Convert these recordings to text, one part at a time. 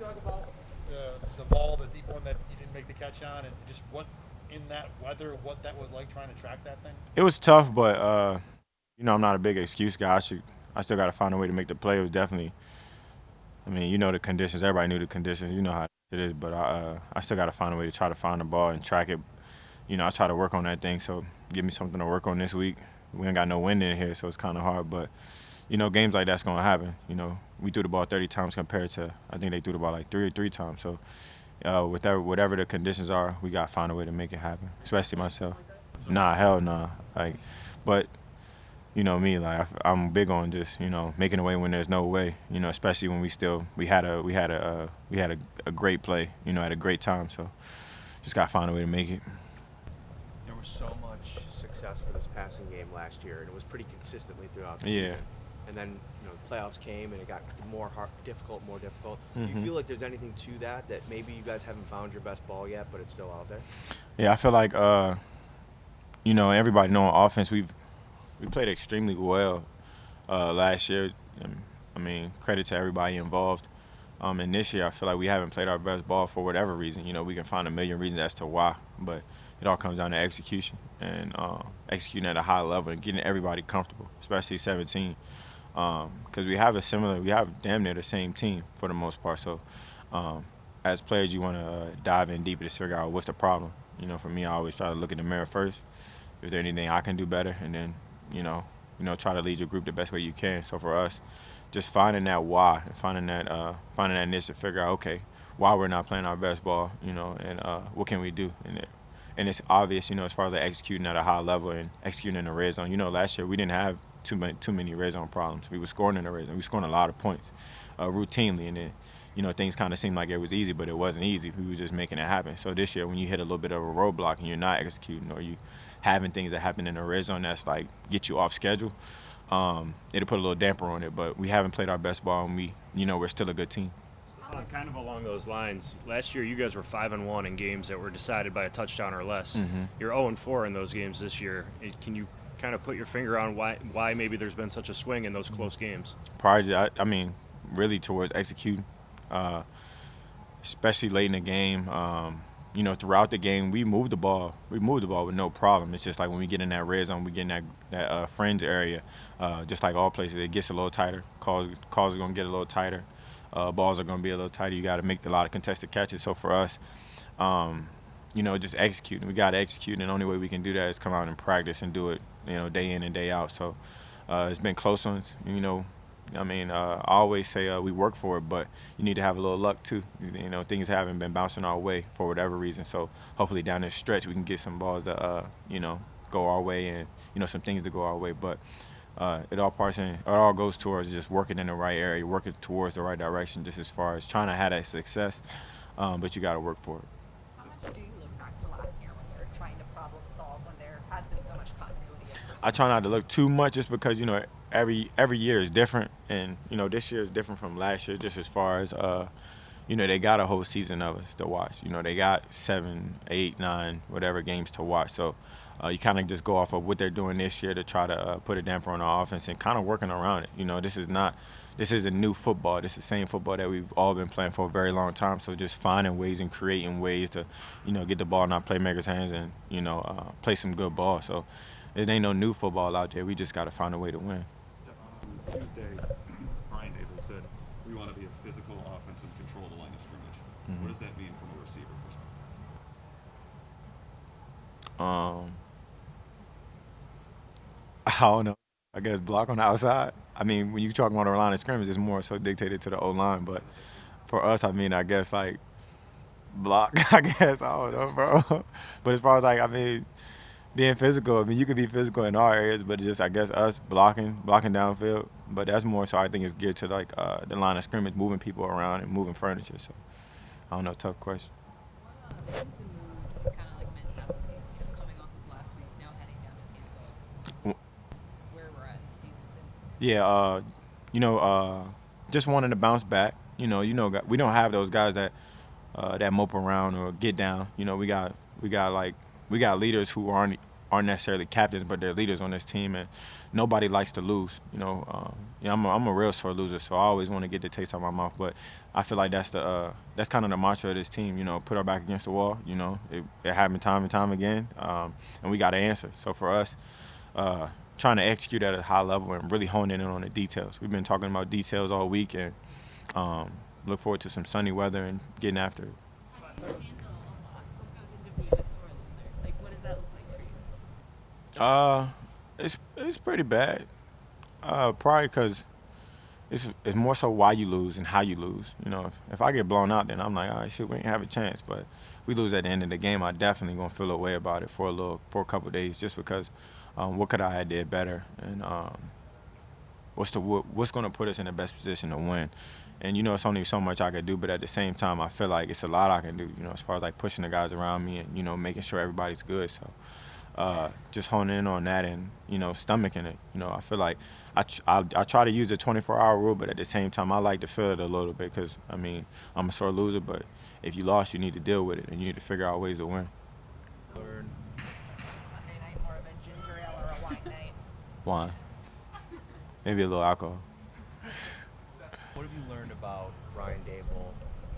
talk about the ball, the deep one that you didn't make the catch on, and just what in that weather, what that was like trying to track that thing? It was tough, but I'm not a big excuse guy. I still got to find a way to make the play. It was definitely, the conditions. Everybody knew the conditions. You know how it is, but I still got to find a way to try to find the ball and track it. I try to work on that thing. So give me something to work on this week. We ain't got no wind in here, so it's kind of hard. But games like that's gonna happen. We threw the ball 30 times compared to I think they threw the ball like three times. So whatever the conditions are, we got to find a way to make it happen. Especially myself. Nah, hell nah. Like, but me, like I'm big on just making a way when there's no way. Especially when we had a great play. At a great time. So just got to find a way to make it. There was so much success for this passing game last year, and it was pretty consistently throughout the Yeah. season. And then the playoffs came, and it got more difficult, more difficult. Do you hmm feel like there's anything to that maybe you guys haven't found your best ball yet, but it's still out there? Yeah, I feel like everybody know on offense we played extremely well last year. And, credit to everybody involved. And this year, I feel like we haven't played our best ball for whatever reason. We can find a million reasons as to why, but it all comes down to execution and executing at a high level and getting everybody comfortable, especially 17. Because we have damn near the same team for the most part. So, um, as players, you want to dive in deeper to figure out what's the problem. For me, I always try to look in the mirror first. Is there anything I can do better? And then, try to lead your group the best way you can. So for us, just finding that why and finding that niche to figure out, okay, why we're not playing our best ball, and what can we do? And it's obvious, as far as like executing at a high level and executing in the red zone. Last year we didn't have too many red zone problems. We were scoring in the red zone. We were scoring a lot of points routinely, and then things kind of seemed like it was easy, but it wasn't easy. We were just making it happen. So this year, when you hit a little bit of a roadblock and you're not executing, or you having things that happen in the red zone that's like get you off schedule, it'll put a little damper on it. But we haven't played our best ball, and we're still a good team. Kind of along those lines, last year you guys were 5-1 in games that were decided by a touchdown or less. You're 0-4 in those games this year. Can you kind of put your finger on why maybe there's been such a swing in those close games? Prior, really towards executing, uh, especially late in the game. Throughout the game, we moved the ball. We moved the ball with no problem. It's just like when we get in that red zone, we get in that fringe area. Just like all places, it gets a little tighter. Calls are gonna get a little tighter. Balls are gonna be a little tighter. You got to make a lot of contested catches. So for us, just executing. We got to execute, and the only way we can do that is come out and practice and do it, day in and day out. So it's been close ones. I always say we work for it, but you need to have a little luck too. Things haven't been bouncing our way for whatever reason. So hopefully down this stretch we can get some balls that go our way, and some things to go our way. But it all goes towards just working in the right area, working towards the right direction, just as far as trying to have that success. But you got to work for it. How much do you look back to last year when you're trying to problem solve when there has been so much continuity of I personnel? try not to look too much, just because every year is different, and this year is different from last year, just as far as they got a whole season of us to watch. They got 7, 8, 9, whatever games to watch. So you kind of just go off of what they're doing this year to try to put a damper on our offense and kind of working around it. This isn't new football. This is the same football that we've all been playing for a very long time. So just finding ways and creating ways to, get the ball in our playmakers' hands and, play some good ball. So it ain't no new football out there. We just got to find a way to win. Stefan, on Tuesday, Brian Dable said, we want to be a physical offense and control the line of scrimmage. What does that mean from a receiver perspective? I don't know. I guess block on the outside. When you talk about the line of scrimmage, it's more so dictated to the O line. But for us, I guess like block. I guess I don't know, bro. But as far as being physical, you could be physical in all areas, but just I guess us blocking downfield. But that's more so I think it's geared to the line of scrimmage, moving people around and moving furniture. So I don't know. Tough question. What's the mood, kind of like mentality, coming off of last week, now heading down to Tampa, W- where we're at in the season too? Yeah. You know, just wanting to bounce back. We don't have those guys that mope around or get down. We got leaders who aren't aren't necessarily captains, but they're leaders on this team, and nobody likes to lose. I'm a real sore loser, so I always want to get the taste out of my mouth. But I feel like that's kind of the mantra of this team. Put our back against the wall. It happened time and time again, and we got to answer. So for us, trying to execute at a high level and really honing in on the details. We've been talking about details all week, and look forward to some sunny weather and getting after it. It's pretty bad. Probably because it's more so why you lose and how you lose. If I get blown out, then I'm like, all right, shit, we ain't have a chance. But if we lose at the end of the game, I definitely gonna feel a way about it for a couple of days, just because what could I have did better, and what's gonna put us in the best position to win. And it's only so much I can do, but at the same time, I feel like it's a lot I can do. As far as like pushing the guys around me and making sure everybody's good. So. Just honing in on that and stomaching it. I feel like I try to use the 24-hour rule, but at the same time I like to feel it a little bit because I'm a sore loser. But if you lost, you need to deal with it and you need to figure out ways to win. Monday night more of a ginger ale or a wine night? Wine, maybe a little alcohol. What have you learned about Ryan Dable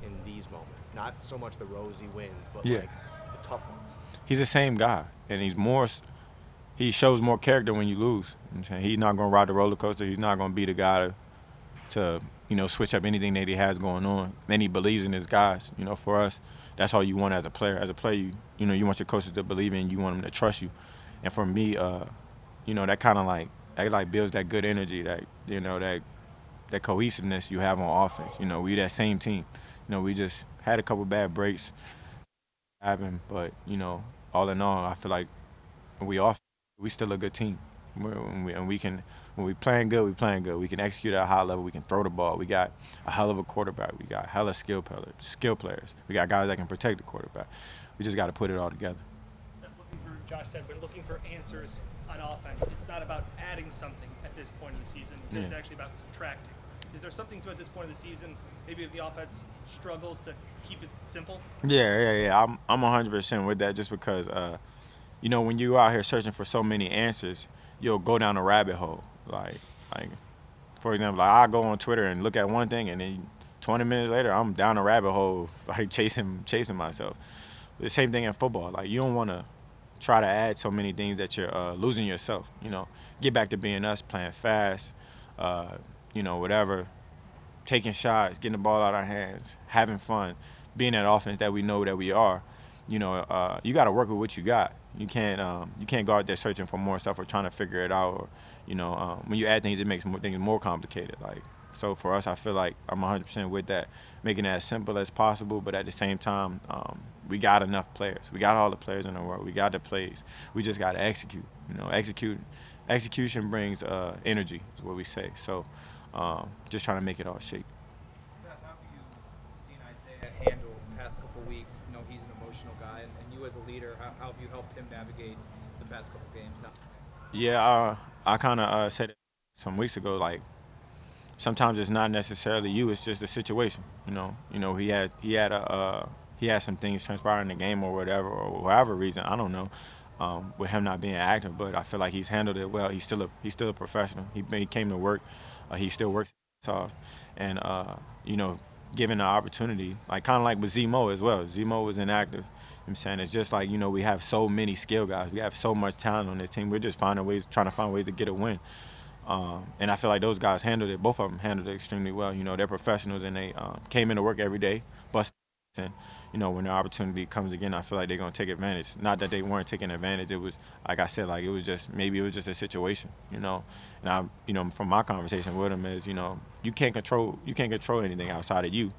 in these moments? Not so much the rosy wins, but Yeah. like the tough ones. He's the same guy, and he shows more character when you lose. I'm saying he's not gonna ride the roller coaster. He's not gonna be the guy to switch up anything that he has going on. And he believes in his guys. For us, that's all you want as a player. As a player, you want your coaches to believe in you. You want them to trust you. And for me, that kind of like builds that good energy, that cohesiveness you have on offense. We that same team. We just had a couple bad breaks happen, but all in all, I feel like we still a good team. When we playing good, we playing good. We can execute at a high level. We can throw the ball. We got a hell of a quarterback. We got hella skill players. We got guys that can protect the quarterback. We just got to put it all together. Josh said, we're looking for answers on offense. It's not about adding something at this point in the season. He said It's actually about subtracting. Is there something to at this point of the season, maybe if the offense struggles to keep it simple? Yeah. I'm 100% with that, just because when you out here searching for so many answers, you'll go down a rabbit hole. Like for example, I go on Twitter and look at one thing, and then 20 minutes later, I'm down a rabbit hole, like chasing myself. The same thing in football. Like, you don't want to try to add so many things that you're losing yourself. Get back to being us, playing fast, whatever, taking shots, getting the ball out of our hands, having fun, being that offense that we know that we are. You got to work with what you got. You can't go out there searching for more stuff or trying to figure it out. Or when you add things, it makes things more complicated. So for us, I feel like I'm 100% with that, making it as simple as possible. But at the same time, we got enough players. We got all the players in the world. We got the plays. We just got to execute. Execution brings energy, is what we say. So just trying to make it all shake. Seth, how have you seen Isaiah handle the past couple weeks? He's an emotional guy, and you as a leader, how have you helped him navigate the past couple games now? Yeah, I kind of said it some weeks ago. Like, sometimes it's not necessarily you; it's just the situation. He had some things transpire in the game or whatever, or whatever reason, I don't know, with him not being active. But I feel like he's handled it well. He's still a professional. He came to work. He still works his ass off, and given the opportunity, kind of like with Zemo as well. Zemo was inactive. I'm saying it's just like, we have so many skill guys. We have so much talent on this team. We're just trying to find ways to get a win. And I feel like those guys handled it. Both of them handled it extremely well. They're professionals, and they came into work every day, busted. And when the opportunity comes again, I feel like they're gonna take advantage. Not that they weren't taking advantage. It was, like I said, it was just a situation. And I, from my conversation with them is, you can't control anything outside of you. You know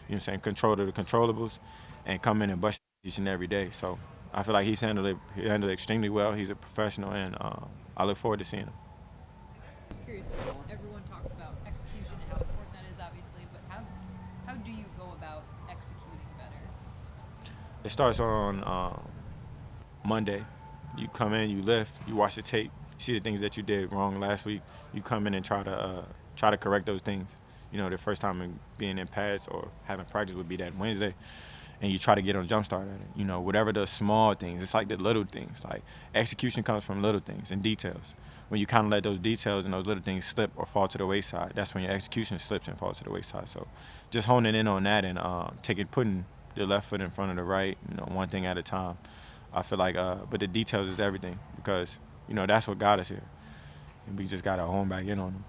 what I'm saying? Control the controllables, and come in and bust each and every day. So I feel like he handled it extremely well. He's a professional, and I look forward to seeing him. I was curious, everyone talks about execution and how important that is, obviously, but how do you go about executing better? It starts on Monday. You come in, you lift, you watch the tape, you see the things that you did wrong last week. You come in and try to correct those things. The first time being in pads or having practice would be that Wednesday. and you try to get on jump start at it. You know, whatever the small things, it's like the little things. Like execution comes from little things and details. When you kind of let those details and those little things slip or fall to the wayside, that's when your execution slips and falls to the wayside. So just honing in on that and putting the left foot in front of the right, you know, one thing at a time. I feel like, but the details is everything because, you know, that's what got us here. And we just got to hone back in on them.